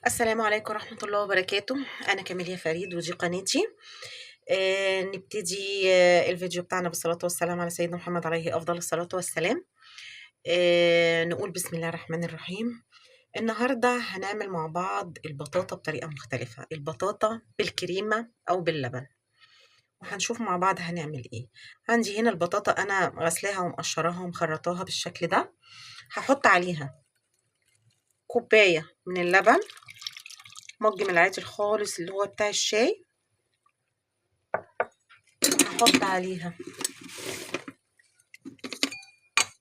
السلام عليكم ورحمة الله وبركاته. أنا كاميليا فريد ودي قناتي. نبتدي الفيديو بتاعنا بالصلاة والسلام على سيدنا محمد عليه أفضل الصلاة والسلام. نقول بسم الله الرحمن الرحيم. النهاردة هنعمل مع بعض البطاطا بطريقة مختلفة، البطاطا بالكريمة أو باللبن، وهنشوف مع بعض هنعمل إيه. عندي هنا البطاطا أنا غسلاها ومقشراها ومخرطاها بالشكل ده. هحط عليها كوباية من اللبن، مج من العادي الخالص اللي هو بتاع الشاي. هحط عليها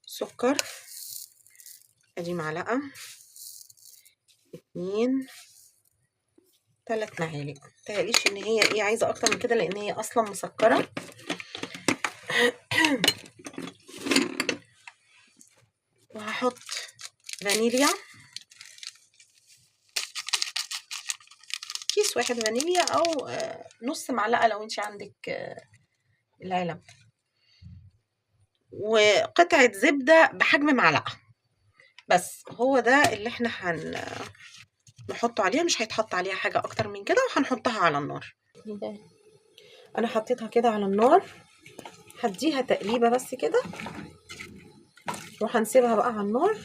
سكر، ادي معلقة، 2 3 معالق. متهيأليش ان هي ايه عايزة اكتر من كده لان هي اصلا مسكرة. وهحط فانيليا، كيس واحد فانيليا او نص معلقة لو انت عندك العلب، وقطعة زبدة بحجم معلقة. بس هو ده اللي احنا هنحطه عليها، مش هيتحط عليها حاجة اكتر من كده، وهنحطها على النار. انا حطيتها كده على النار، هديها تقليبة بس كده، وهنسيبها بقى على النار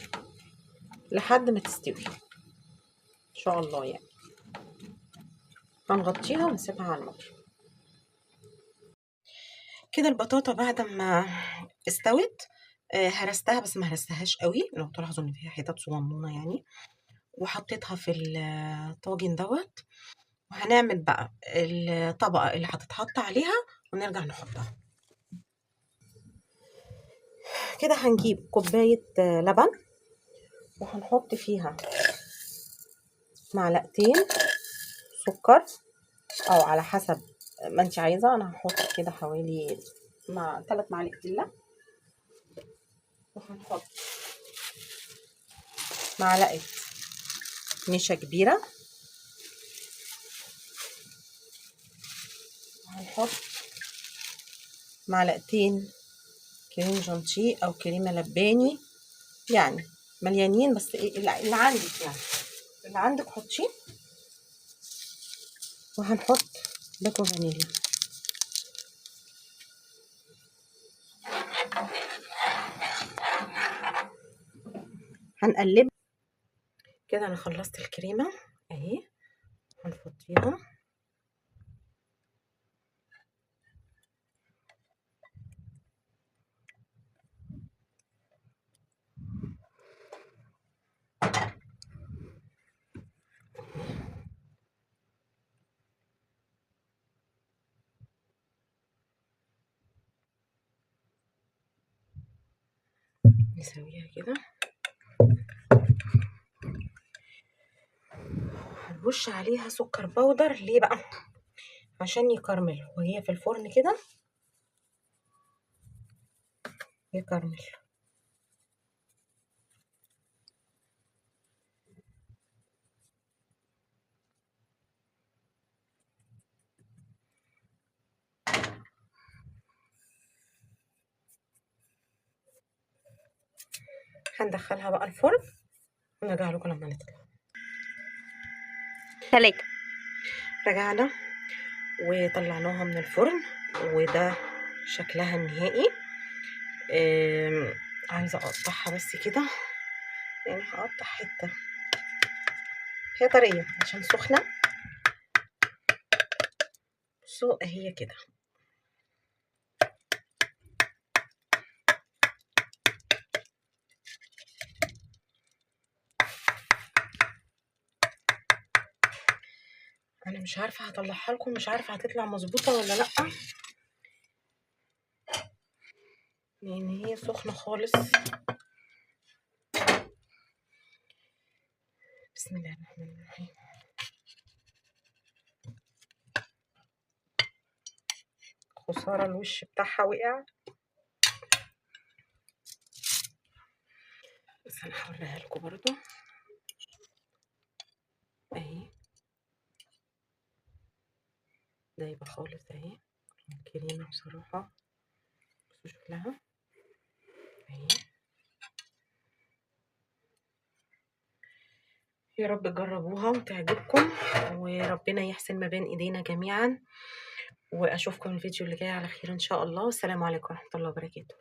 لحد ما تستوي ان شاء الله. يعني هنغطيها ونسيبها على النار كده. البطاطا بعد ما استوت هرستها، بس ما هرستهاش قوي، لو تلاحظوا ان فيها حتت صغنونه يعني. وحطيتها في الطاجن دوت، وهنعمل بقى الطبقه اللي هتتحط عليها ونرجع نحطها. كده هنجيب كوبايه لبن، وهنحط فيها معلقتين سكر او على حسب ما انت عايزه. انا هحط كده حوالي 3 معالق دقيق، وهنحط معلقه نشا كبيره، وهنحط معلقتين كريم جانتيه او كريمه لباني، يعني مليانين، بس ايه اللي عندك، يعني اللي عندك حطيه. وهنحط باكو فانيليا، هنقلب كده. انا خلصت الكريمه اهي، هنفضيها. نسويها كده، هنرش عليها سكر بودر. ليه بقى؟ عشان يكرمل وهي في الفرن كده، يكرمل. هندخلها بقى الفرن ونرجع لكم لما نطلع. تلاجة. رجعنا وطلعناها من الفرن، وده شكلها النهائي. عايزه اقطعها بس كده، يعني هقطع حته، هي طريه عشان سخنه. بصوا هي كده. انا مش عارفه هطلعها لكم، مش عارفه هتطلع مظبوطه ولا لا، لان هي سخنه خالص. بسم الله الرحمن الرحيم. خساره الوش بتاعها وقع، بس انا هوريها لكم برضو اهي، دايبه خالص اهي الكريمه بصراحه. بصوا شكلها اهي، يا رب تجربوها وتعجبكم، وربنا يحسن ما بين ايدينا جميعا، واشوفكم الفيديو اللي جاي على خير ان شاء الله. والسلام عليكم ورحمة الله وبركاته.